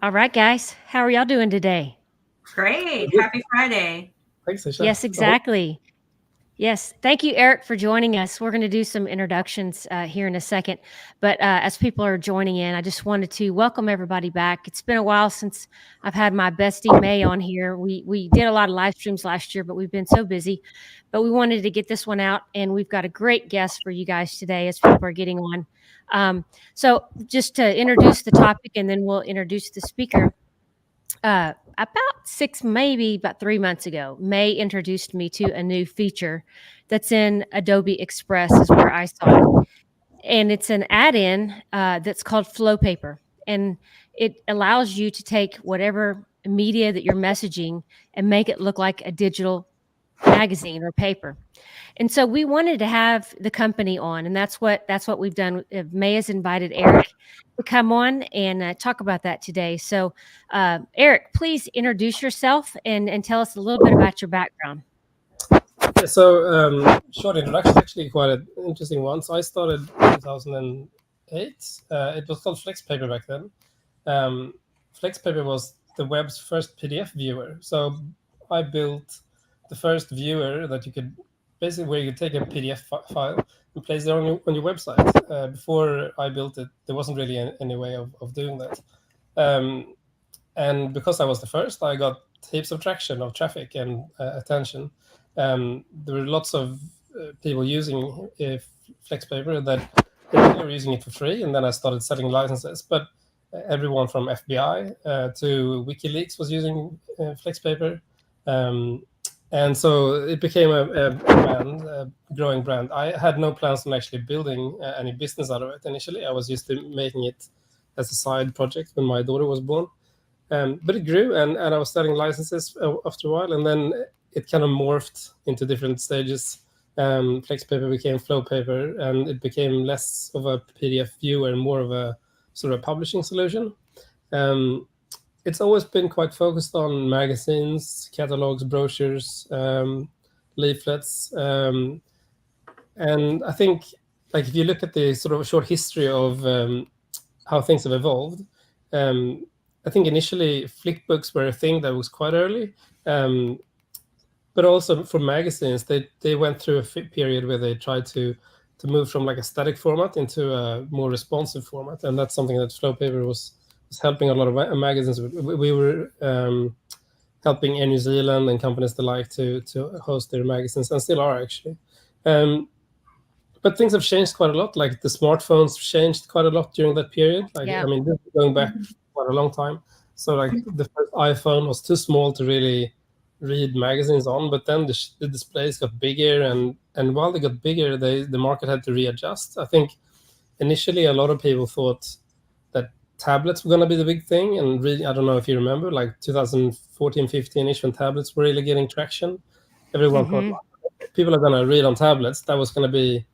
All right, guys. How are y'all doing today? Great. Good. Happy Friday. Thanks, Isha. Yes, exactly. Yes. Thank you, Eric, for joining us. We're going to do some introductions here in a second. But as people are joining in, I just wanted to welcome everybody back. It's been a while since I've had my bestie Mae on here. We did a lot of live streams last year, but we've been so busy. But we wanted to get this one out, and we've got a great guest for you guys today as people are getting on. So just to introduce the topic, and then we'll introduce the speaker. Maybe about 3 months ago, May introduced me to a new feature that's in Adobe Express, is where I saw it. And it's an add-in that's called FlowPaper. And it allows you to take whatever media that you're messaging and make it look like a digital magazine or paper. And so we wanted to have the company on, and that's what we've done. May has invited Eric to come on and talk about that today. So, Eric, please introduce yourself and tell us a little bit about your background. Yeah, so, short introduction, actually quite an interesting one. So I started in 2008. It was called FlexPaper back then. FlexPaper was the web's first PDF viewer. So I built the first viewer that you could basically where you could take a PDF file and place it on your website. Before I built it, there wasn't really any way of doing that. And because I was the first, I got heaps of traction of traffic and attention. There were lots of people using FlexPaper that they were using it for free, and then I started selling licenses. But everyone from FBI to WikiLeaks was using FlexPaper, and so it became a brand, a growing brand. I had no plans on actually building any business out of it initially. I was used to making it as a side project when my daughter was born. But it grew, and I was selling licenses after a while, and then it kind of morphed into different stages. FlexPaper became FlowPaper, and it became less of a PDF viewer and more of a sort of publishing solution. It's always been quite focused on magazines, catalogs, brochures, leaflets, and I think, like, if you look at the sort of short history of how things have evolved, I think initially flickbooks were a thing that was quite early, but also for magazines, they went through a period where they tried to move from like a static format into a more responsive format, and that's something that FlowPaper was helping a lot of magazines with. We were helping Air New Zealand and companies alike to host their magazines, and still are actually. But things have changed quite a lot. Like the smartphones changed quite a lot during that period. Like, Yeah. I mean, this is going back quite a long time. So like the first iPhone was too small to really read magazines on, but then the displays got bigger, and while they got bigger, the market had to readjust. I think initially a lot of people thought that tablets were going to be the big thing, and really, I don't know if you remember, like 2014, 15ish, when tablets were really getting traction, everyone thought people are going to read on tablets. That was going to be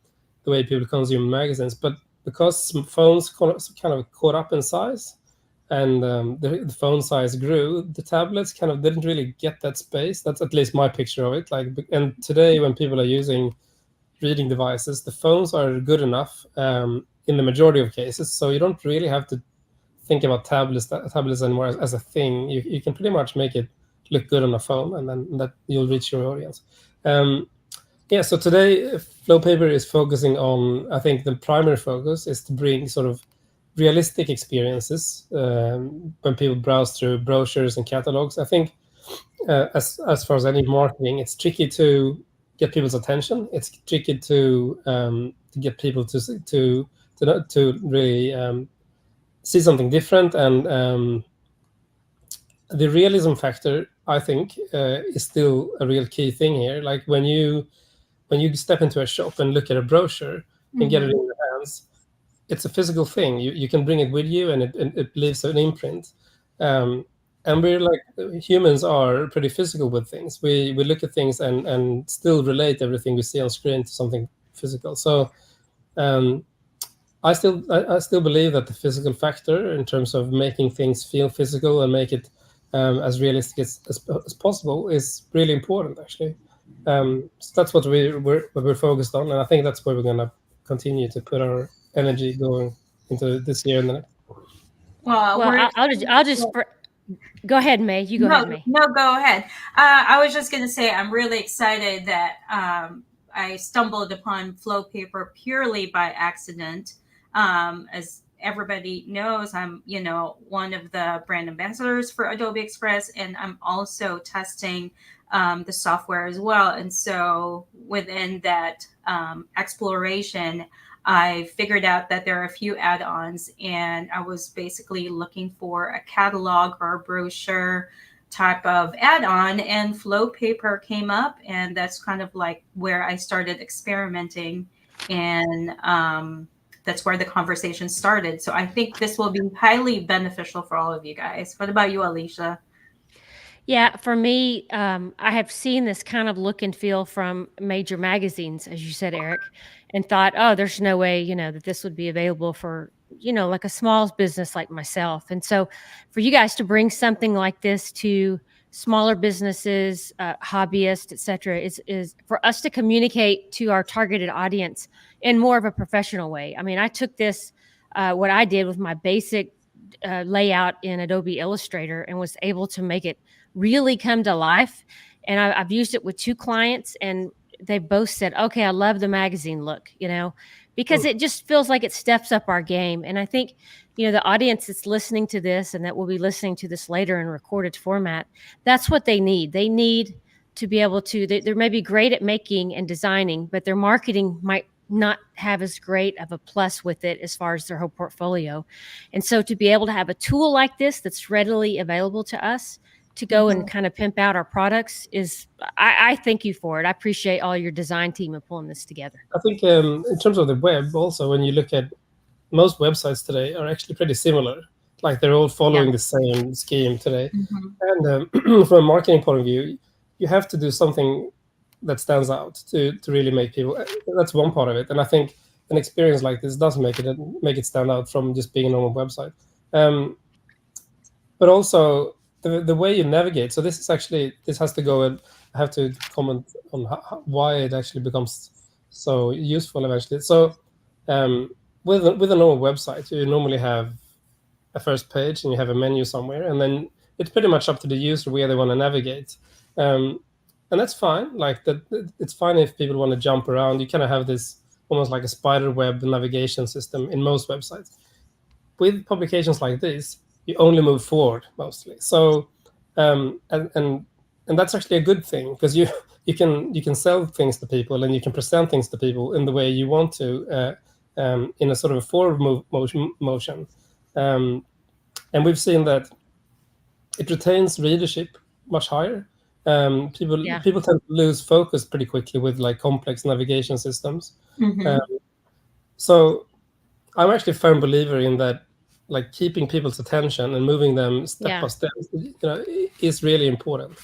the way people consume magazines. But because phones kind of caught up in size, and the phone size grew, the tablets kind of didn't really get that space. That's at least my picture of it. Like, and today when people are using reading devices, the phones are good enough in the majority of cases. So you don't really have to think about tablets anymore as a thing. You can pretty much make it look good on a phone, and then that you'll reach your audience. Yeah, so today FlowPaper is focusing on, I think the primary focus is to bring sort of realistic experiences when people browse through brochures and catalogs. I think as far as any marketing, it's tricky to get people's attention. It's tricky to get people to really see something different, and the realism factor, I think, is still a real key thing here. Like when you step into a shop and look at a brochure and get it in your hands, it's a physical thing. You can bring it with you, and it leaves an imprint. And we're like, humans are pretty physical with things. We look at things and still relate everything we see on screen to something physical. So I still believe that the physical factor, in terms of making things feel physical and make it as realistic as possible, is really important, actually. So that's what we're focused on, and I think that's where we're going to continue to put our energy going into this year and the next. Well, Well, I'll just go ahead, Mae. You go ahead, Mae. No, go ahead. I was just going to say I'm really excited that I stumbled upon FlowPaper purely by accident. As everybody knows, I'm one of the brand ambassadors for Adobe Express, and I'm also testing the software as well. And so within that exploration, I figured out that there are a few add-ons, and I was basically looking for a catalog or a brochure type of add-on, and FlowPaper came up, and that's kind of like where I started experimenting, and that's where the conversation started. So I think this will be highly beneficial for all of you guys. What about you, Alicia? Yeah, for me, I have seen this kind of look and feel from major magazines, as you said, Eric, and thought, oh, there's no way, that this would be available for, like a small business like myself. And so for you guys to bring something like this to smaller businesses, hobbyists, et cetera, is for us to communicate to our targeted audience in more of a professional way. I mean, I took this, what I did with my basic layout in Adobe Illustrator, and was able to make it really come to life. And I've used it with 2 clients, and they both said, okay, I love the magazine look, because it just feels like it steps up our game. And I think, the audience that's listening to this and that will be listening to this later in recorded format, that's what they need. They need to be able to, they're maybe great at making and designing, but their marketing might not have as great of a plus with it as far as their whole portfolio. And so to be able to have a tool like this that's readily available to us to go and kind of pimp out our products I thank you for it. I appreciate all your design team and pulling this together. I think in terms of the web also, when you look at most websites today are actually pretty similar. Like they're all following the same scheme today. And from a marketing point of view, you have to do something that stands out to really make people. That's one part of it. And I think an experience like this does make it stand out from just being a normal website. But also the way you navigate. So this has to go, and I have to comment on why it actually becomes so useful eventually. So with a normal website, you normally have a first page and you have a menu somewhere, and then it's pretty much up to the user where they want to navigate. And that's fine. Like that, it's fine if people want to jump around. You kind of have this almost like a spider web navigation system in most websites. With publications like this, you only move forward mostly. So, and that's actually a good thing, because you can sell things to people, and you can present things to people in the way you want to, in a sort of a forward motion. And we've seen that it retains readership much higher. People tend to lose focus pretty quickly with like complex navigation systems. So I'm actually a firm believer in that, like keeping people's attention and moving them step by step, is really important.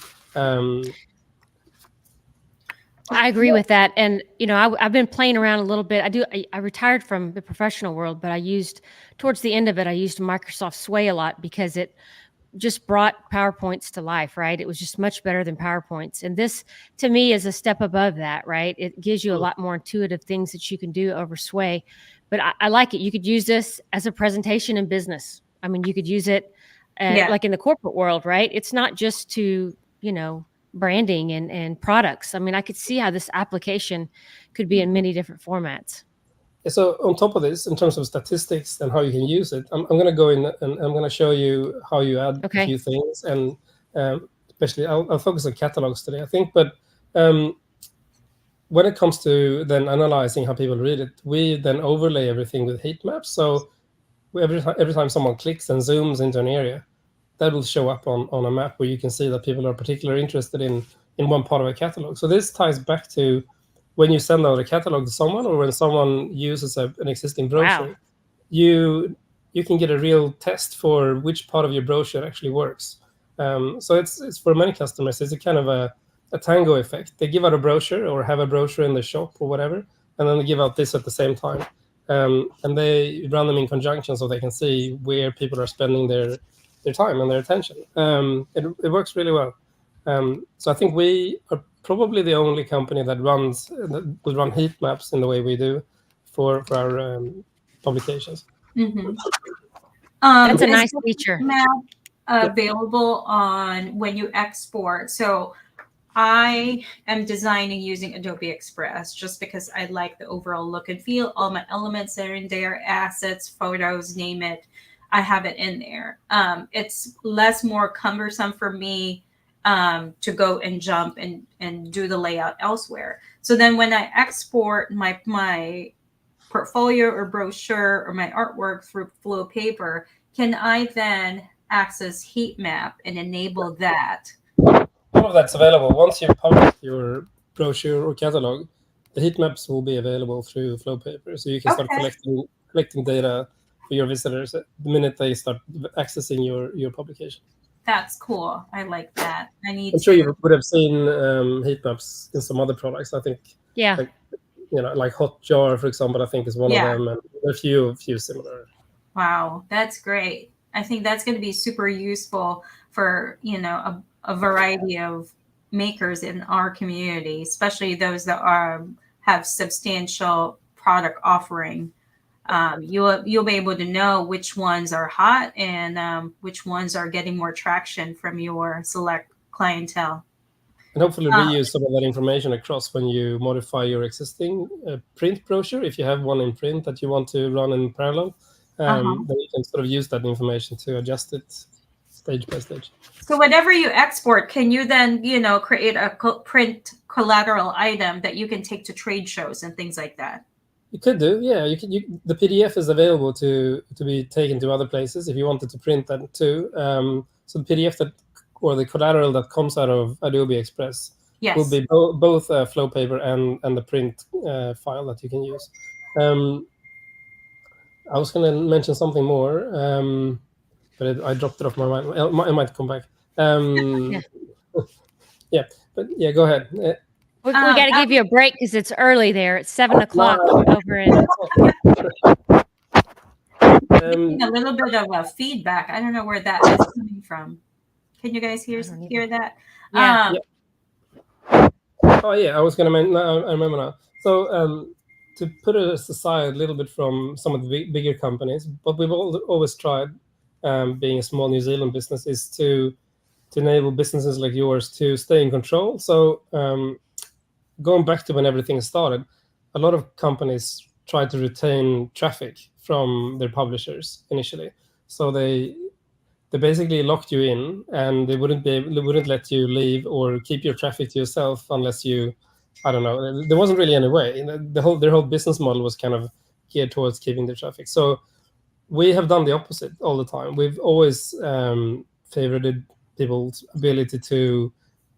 I agree with that. And, I've been playing around a little bit. I retired from the professional world, but towards the end of it, I used Microsoft Sway a lot, because it just brought PowerPoints to life, right? It was just much better than PowerPoints. And this, to me, is a step above that, right? It gives you a lot more intuitive things that you can do over Sway. But I like it. You could use this as a presentation in business. I mean, you could use it like in the corporate world, right? It's not just to, branding and products. I mean, I could see how this application could be in many different formats. So on top of this, in terms of statistics and how you can use it, I'm going to go in and I'm going to show you how you add a few things. And especially, I'll focus on catalogs today, I think. But when it comes to then analyzing how people read it, we then overlay everything with heat maps. So every time someone clicks and zooms into an area, that will show up on a map where you can see that people are particularly interested in one part of a catalog. So this ties back to when you send out a catalog to someone, or when someone uses an existing brochure, you can get a real test for which part of your brochure actually works. So it's for many customers, it's a kind of a tango effect. They give out a brochure or have a brochure in the shop or whatever, and then they give out this at the same time. And they run them in conjunction so they can see where people are spending their time and their attention. It works really well. So I think we are probably the only company that will run heat maps in the way we do for our publications. That's a Is nice the feature. map available on when you export? So I am designing using Adobe Express just because I like the overall look and feel. All my elements are in there, assets, photos, name it. I have it in there. It's more cumbersome for me to go and jump and do the layout elsewhere. So then when I export my portfolio or brochure or my artwork through FlowPaper, can I then access heat map and enable that? All of that's available. Once you publish your brochure or catalog, the heat maps will be available through FlowPaper, so you can start Okay. collecting data for your visitors the minute they start accessing your publication. That's cool. I like that. I need I'm sure to. you would have seen heat maps in some other products. I think, Yeah. like, like Hotjar, for example, I think is one Yeah. of them, and a few similar. Wow, that's great. I think that's going to be super useful for a variety of makers in our community, especially those that have substantial product offering. You'll be able to know which ones are hot and which ones are getting more traction from your select clientele. And hopefully Uh, reuse some of that information across when you modify your existing print brochure. If you have one in print that you want to run in parallel, uh-huh. then you can sort of use that information to adjust it stage by stage. So whatever you export, can you then create a print collateral item that you can take to trade shows and things like that? You could do, yeah. The PDF is available to be taken to other places if you wanted to print that too. So the PDF or the collateral that comes out of Adobe Express will Yes. be both FlowPaper and the print file that you can use. I was going to mention something more, but I dropped it off my mind. It might come back. Yeah. Yeah, but yeah, go ahead. We got to give you a break because it's early there. It's 7:00 over in. A little bit of a feedback. I don't know where that is coming from. Can you guys hear that? Yeah. Oh yeah, I was going to mention. I remember now. So to put us aside a little bit from some of the bigger companies, what we've always tried, being a small New Zealand business, is to enable businesses like yours to stay in control. So going back to when everything started, a lot of companies tried to retain traffic from their publishers initially. So they basically locked you in, and they wouldn't let you leave or keep your traffic to yourself unless you, I don't know. There wasn't really any way. Their whole business model was kind of geared towards keeping the traffic. So we have done the opposite all the time. We've always favored people's ability to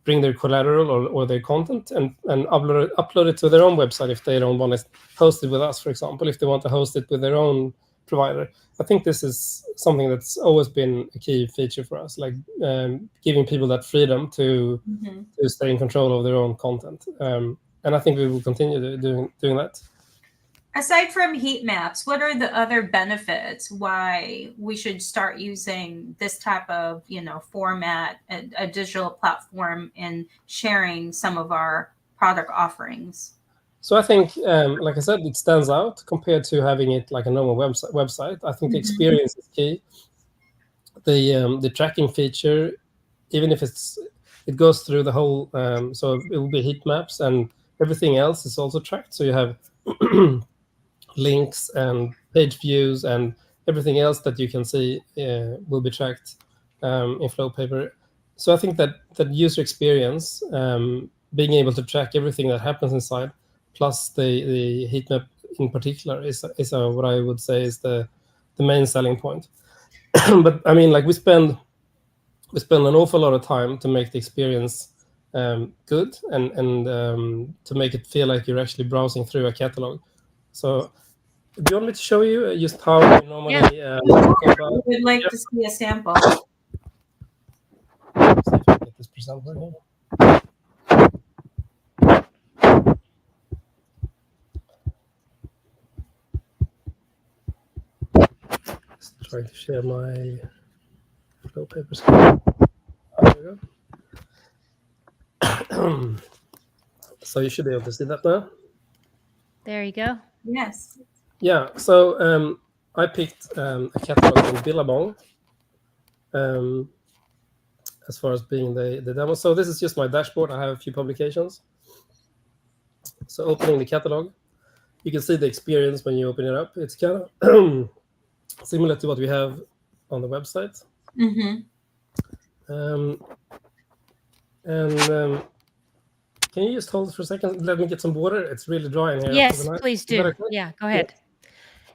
bring their collateral or their content and upload it to their own website if they don't want to host it with us, for example, if they want to host it with their own provider. I think this is something that's always been a key feature for us, like giving people that freedom to stay in control of their own content. And I think we will continue doing that. Aside from heat maps, what are the other benefits why we should start using this type of format, a digital platform, and sharing some of our product offerings? So I think, like I said, it stands out compared to having it like a normal website. I think the experience is key. The tracking feature, even if it goes through the whole, so it will be heat maps and everything else is also tracked. So you have links and page views and everything else that you can see will be tracked in FlowPaper. So I think that user experience, being able to track everything that happens inside, plus the heat map in particular, is what I would say is the main selling point. But I mean, like we spend an awful lot of time to make the experience good and to make it feel like you're actually browsing through a catalog. So do you want me to show you just how we normally go about? We'd like to see a sample. See if I can get this present working. Just trying to share my FlowPaper screen. There we go. So you should be able to see that now. There you go. Yes. Yeah. So I picked a catalog from Billabong as far as being the demo. So this is just my dashboard. I have a few publications. So opening the catalog, you can see the experience when you open it up. It's kind of similar to what we have on the website. Mm-hmm. Can you just hold it for a second? Let me get some water. It's really dry in here. Yes, please do. Okay? Yeah, go ahead.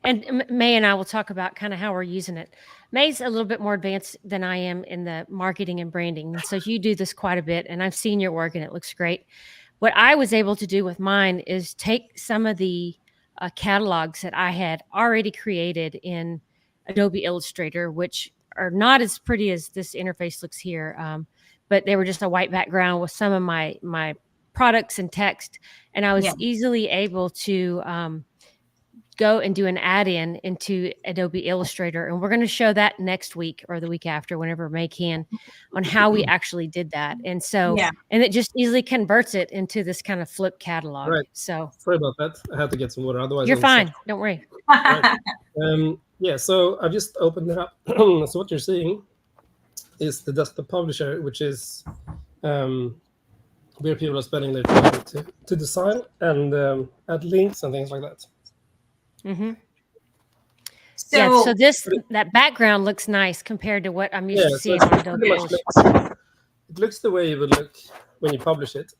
And Mae and I will talk about kind of how we're using it. Mae's a little bit more advanced than I am in the marketing and branding. And so you do this quite a bit, and I've seen your work and it looks great. What I was able to do with mine is take some of the catalogs that I had already created in Adobe Illustrator, which are not as pretty as this interface looks here, but they were just a white background with some of my products and text. And I was easily able to go and do an add-in into Adobe Illustrator. And we're going to show that next week or the week after, whenever Mae can, on how we actually did that. And so, and it just easily converts it into this kind of flip catalog. Right. So sorry about that. I had to get some water. Otherwise, you're fine. Don't worry. Right. Yeah, so I've just opened it up. So what you're seeing is the desktop publisher, which is where people are spending their time to design and add links and things like that. Mm-hmm. So that background looks nice compared to what I'm used to seeing on Adobe Illustrator. It looks the way it would look when you publish it,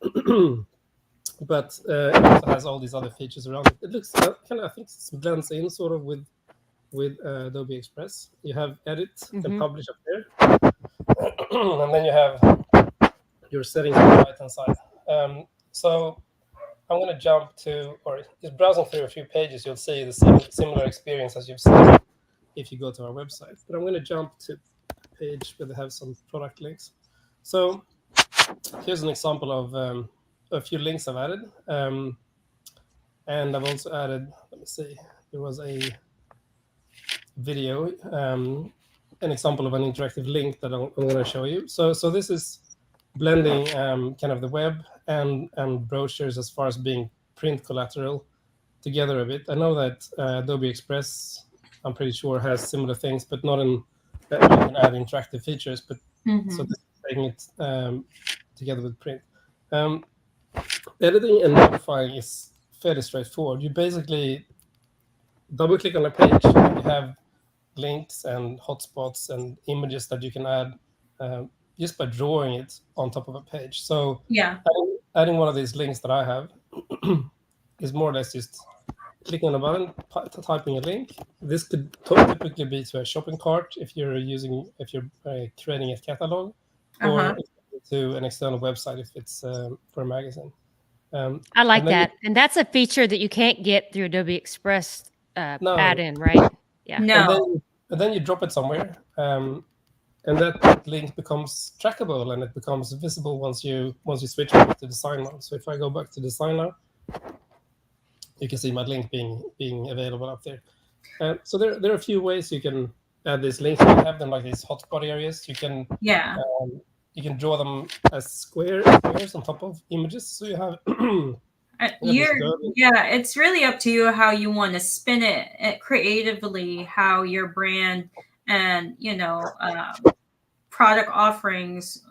but it also has all these other features around it. It looks kind of, I think, it blends in sort of with Adobe Express. You have edit and publish up there, and then you have your settings on the right hand side. So I'm going to jump to, or just browsing through a few pages, you'll see the similar experience as you've seen if you go to our website. But I'm going to jump to a page where they have some product links. So here's an example of a few links I've added. And I've also added, let me see, there was a video, an example of an interactive link that I'm going to show you. So this is blending kind of the web and brochures as far as being print collateral together a bit. I know that Adobe Express, I'm pretty sure, has similar things, but not in that you can add interactive features. But so this is taking it together with print. Editing and modifying is fairly straightforward. You basically double click on a page, and you have links and hotspots and images that you can add just by drawing it on top of a page. So adding one of these links that I have is more or less just clicking on a button, typing a link. This could typically be to a shopping cart if you're creating a catalog, or to an external website if it's for a magazine. I like that, and that's a feature that you can't get through Adobe Express add-in, right? Yeah. No. And then you drop it somewhere. And that link becomes trackable and it becomes visible once you switch over to design mode. So if I go back to design now, you can see my link being available up there. So there are a few ways you can add these links. You can have them like these hotspot areas. You can draw them as squares on top of images. So you have it's really up to you how you want to spin it creatively, how your brand and product offerings,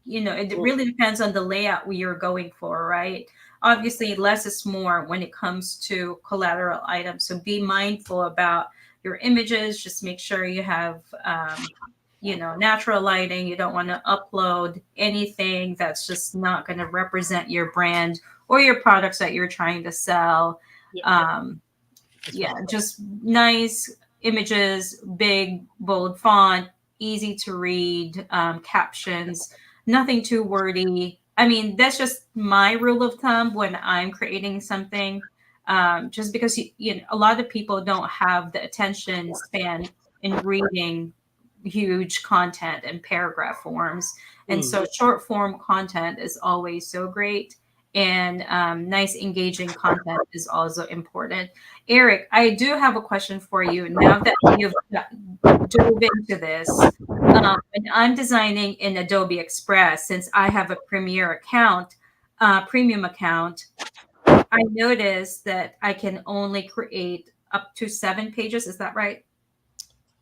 it really depends on the layout you're going for, right? Obviously less is more when it comes to collateral items, so be mindful about your images. Just make sure you have natural lighting. You don't want to upload anything that's just not going to represent your brand or your products that you're trying to sell. Just nice images, big, bold font, easy to read, captions, nothing too wordy. I mean, that's just my rule of thumb when I'm creating something, just because a lot of people don't have the attention span in reading huge content and paragraph forms. And so short form content is always so great. And nice engaging content is also important. Eric, I do have a question for you. Now that you've dove into this, when I'm designing in Adobe Express, since I have a premium account, I noticed that I can only create up to 7 pages. Is that right?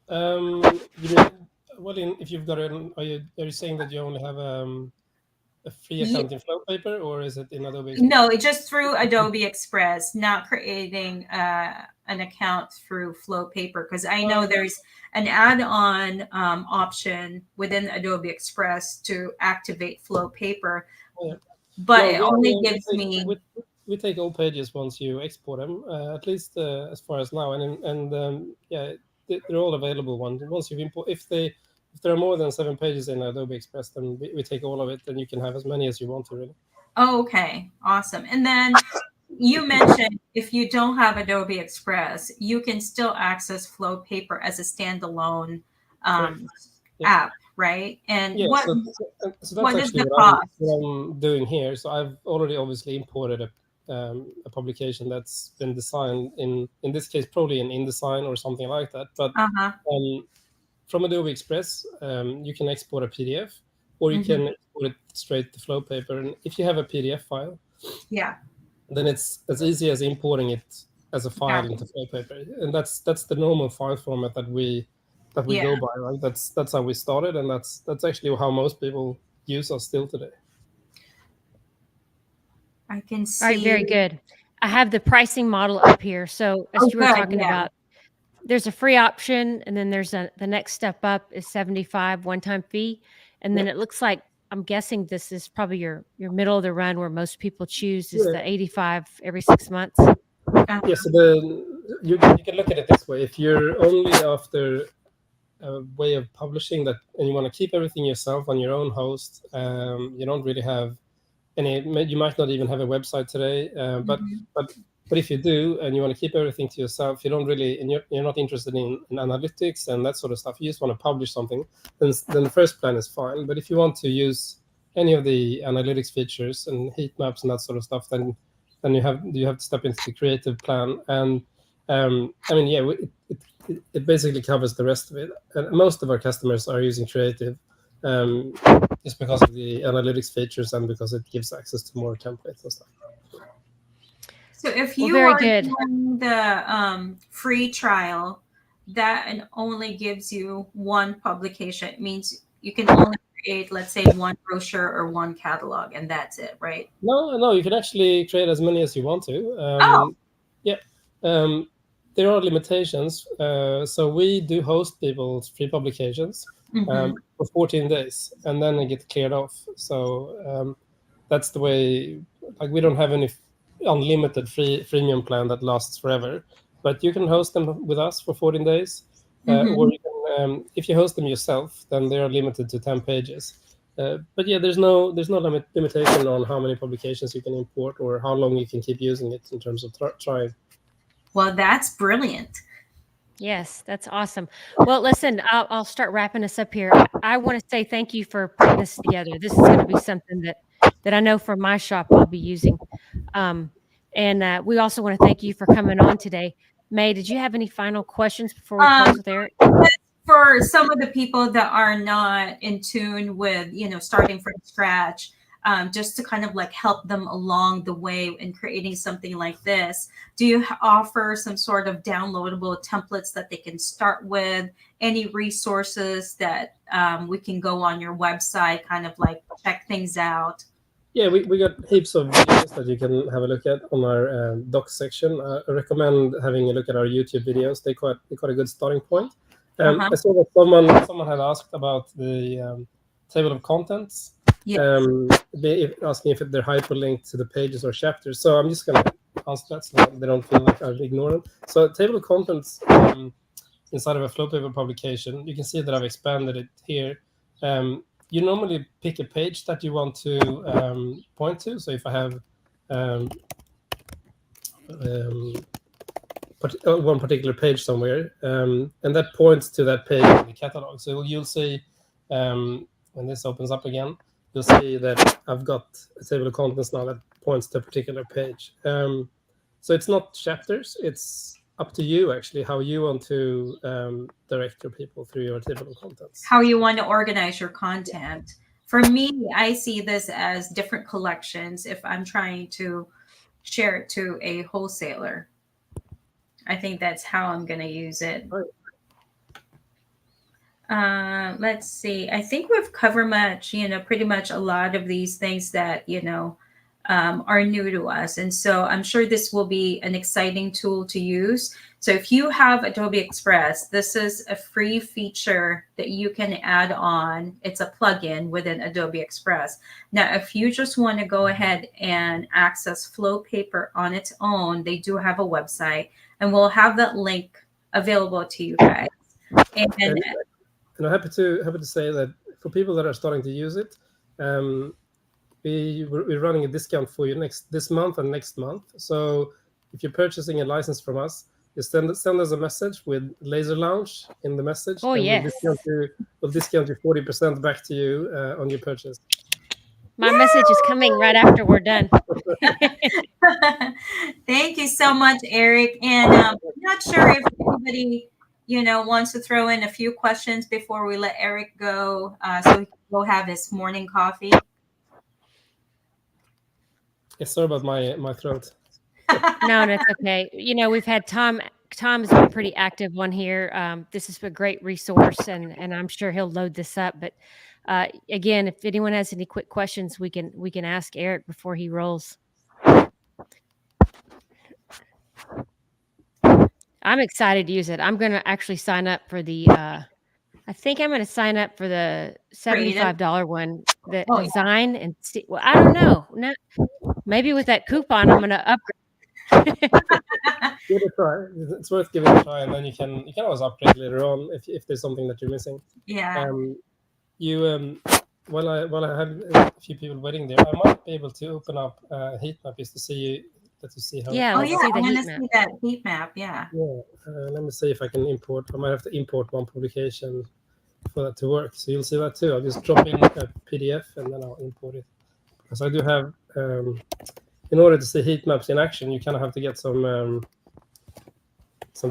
You mean, well, if you've got an, are you saying that you only have a free account in FlowPaper, or is it in Adobe Express? No, it's just through Adobe Express, not creating an account through FlowPaper, because I know there's an add-on option within Adobe Express to activate FlowPaper, Yeah. but No, it only gives me. We take all pages once you export them, at least as far as now, and yeah, they're all available once you've import. If there are more than 7 pages in Adobe Express, then we take all of it, and you can have as many as you want to, really. Oh, okay, awesome. And then you mentioned if you don't have Adobe Express, you can still access FlowPaper as a standalone app, right? And yeah, what so that's what is actually the what cost? I'm doing here. So I've already obviously imported a publication that's been designed in this case probably in InDesign or something like that. But from Adobe Express, you can export a PDF, or you can export it straight to FlowPaper. And if you have a PDF file, Yeah, then it's as easy as importing it as a file into FlowPaper, and that's the normal file format that we go by, right? That's how we started, and that's actually how most people use us still today. I can see. All right, very good. I have the pricing model up here. So as you were talking about, there's a free option, and then there's the next step up is 75 one-time fee, and then it looks like, I'm guessing this is probably your middle of the run where most people choose is the 85 every 6 months. Yeah, so you can look at it this way. If you're only after a way of publishing that, and you want to keep everything yourself on your own host, you don't really have any. You might not even have a website today, but if you do and you want to keep everything to yourself, you don't really, and you're not interested in analytics and that sort of stuff. You just want to publish something, then the first plan is fine. But if you want to use any of the analytics features and heat maps and that sort of stuff, then you have to step into the creative plan. And I mean, yeah, it basically covers the rest of it. And most of our customers are using creative just because of the analytics features and because it gives access to more templates and stuff. So if you are doing the free trial, that only gives you one publication. It means you can only create, let's say, one brochure or one catalog, and that's it, right? No, you can actually create as many as you want to. Yeah. There are limitations. So we do host people's free publications for 14 days, and then they get cleared off. So that's the way. Like, we don't have any unlimited freemium plan that lasts forever, but you can host them with us for 14 days, or you can, if you host them yourself, then they are limited to 10 pages. But yeah, there's no limitation on how many publications you can import or how long you can keep using it in terms of trying. Well, that's brilliant. Yes, that's awesome. Well, listen, I'll start wrapping us up here. I want to say thank you for putting this together. This is going to be something that I know for my shop I'll be using. And we also want to thank you for coming on today. Mae, did you have any final questions before we close with Erik? For some of the people that are not in tune with, starting from scratch, just to kind of like help them along the way in creating something like this, do you offer some sort of downloadable templates that they can start with? Any resources that we can go on your website, kind of like check things out? Yeah, we got heaps of videos that you can have a look at on our docs section. I recommend having a look at our YouTube videos. They're quite a good starting point. I saw that someone had asked about the table of contents, asking if they're hyperlinked to the pages or chapters. So I'm just going to answer that so they don't feel like I ignore them. So table of contents inside of a FlowPaper publication, you can see that I've expanded it here. You normally pick a page that you want to point to. So if I have one particular page somewhere, and that points to that page in the catalog. So you'll see when this opens up again, you'll see that I've got a table of contents now that points to a particular page. So it's not chapters. It's up to you, actually, how you want to direct your people through your table of contents. How you want to organize your content. For me, I see this as different collections if I'm trying to share it to a wholesaler. I think that's how I'm going to use it. Right. Let's see. I think we've covered pretty much a lot of these things that, are new to us. And so I'm sure this will be an exciting tool to use. So if you have Adobe Express, this is a free feature that you can add on. It's a plugin within Adobe Express. Now, if you just want to go ahead and access FlowPaper on its own, they do have a website, and we'll have that link available to you guys. And I'm happy to say that for people that are starting to use it, we're running a discount for you this month and next month. So if you're purchasing a license from us, you send us a message with Laser Lounge in the message. Oh, and yes. We'll discount you 40% back to you on your purchase. My message is coming right after we're done. Thank you so much, Erik. And I'm not sure if anybody, wants to throw in a few questions before we let Erik go, so he can go have his morning coffee. Yeah, sorry about my throat. No, it's okay. We've had Tom. Tom has been a pretty active one here. This is a great resource, and I'm sure he'll load this up. But again, if anyone has any quick questions, we can ask Erik before he rolls. I'm excited to use it. I'm going to actually sign up for the. I think I'm going to sign up for the $75 one, the design, and see. Well, I don't know. No, maybe with that coupon, I'm going to upgrade. Give it a try. It's worth giving it a try, and then you can always upgrade later on if there's something that you're missing. Yeah. While I have a few people waiting there, I might be able to open up a heat map just to see how. Yeah. I want to see that heat map. Yeah. Yeah. Let me see if I can import. I might have to import one publication for that to work. So you'll see that too. I'll just drop in a PDF and then I'll import it. Because I do have, in order to see heat maps in action, you kind of have to get some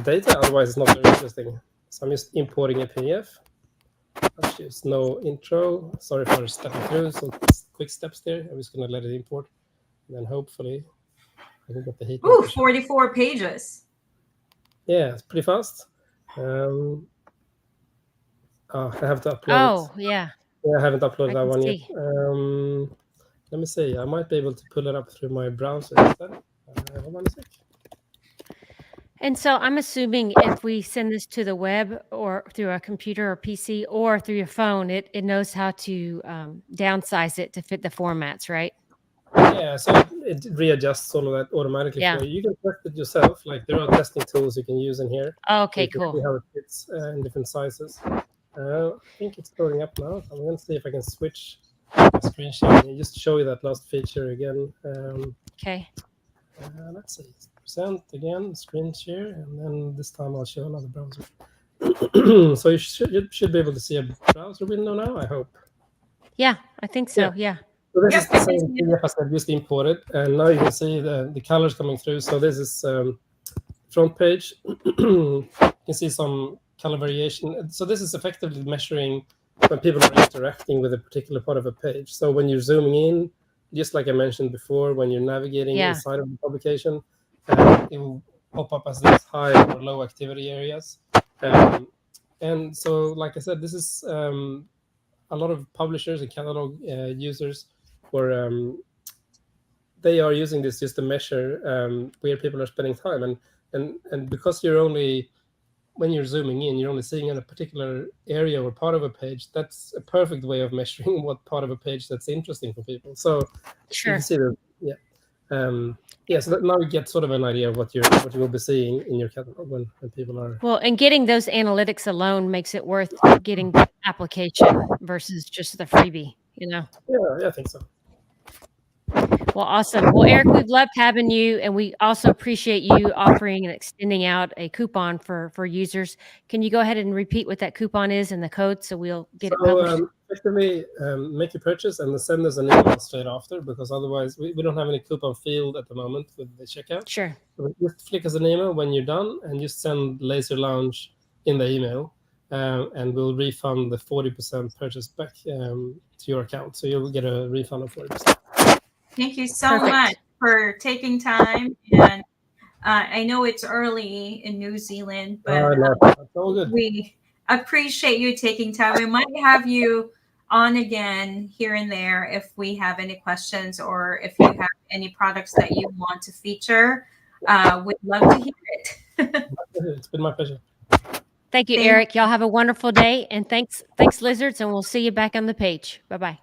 data. Otherwise, it's not very interesting. So I'm just importing a PDF. There's no intro. Sorry for stepping through some quick steps there. I'm just going to let it import. And then hopefully I can get the heat map. Ooh, 44 pages. Yeah, it's pretty fast. I have to upload it. Oh, yeah. Yeah, I haven't uploaded that one yet. Let me see. I might be able to pull it up through my browser instead. Hold on a sec. And so I'm assuming if we send this to the web or through a computer or PC or through your phone, it knows how to downsize it to fit the formats, right? Yeah, so it readjusts all of that automatically for you. You can test it yourself. Like there are testing tools you can use in here. Oh, okay, cool. See how it fits in different sizes. I think it's loading up now. I'm going to see if I can switch screen sharing and just show you that last feature again. Okay. Let's see. Present again, screen share, and then this time I'll show another browser. So you should be able to see a browser window now, I hope. Yeah, I think so. Yeah. So this is the same PDF as I just imported, and now you can see the colors coming through. So this is front page. You can see some color variation. So this is effectively measuring when people are interacting with a particular part of a page. So when you're zooming in, just like I mentioned before, when you're navigating inside of the publication, it will pop up as these high or low activity areas. And so, like I said, this is a lot of publishers and catalog users where they are using this just to measure where people are spending time. And because when you're zooming in, you're only seeing in a particular area or part of a page. That's a perfect way of measuring what part of a page that's interesting for people. So you can see that, so that now you get sort of an idea of what you will be seeing in your catalog when people are. Well, and getting those analytics alone makes it worth getting the application versus just the freebie, Yeah, I think so. Well, awesome. Well, Erik, we've loved having you, and we also appreciate you offering and extending out a coupon for users. Can you go ahead and repeat what that coupon is and the code so we'll get it published? Effectively, make your purchase and send us an email straight after, because otherwise we don't have any coupon field at the moment with the checkout. Sure. So just flick us an email when you're done and just send Laser Lounge in the email, and we'll refund the 40% purchase back to your account. So you'll get a refund of 40%. Thank you so much for taking time and I know it's early in New Zealand, but No, that's all good. we appreciate you taking time. We might have you on again here and there if we have any questions or if you have any products that you want to feature. We'd love to hear it. It's been my pleasure. Thank you, Thank Erik. Y'all have a wonderful day. And thanks, lizards. And we'll see you back on the page. Bye-bye.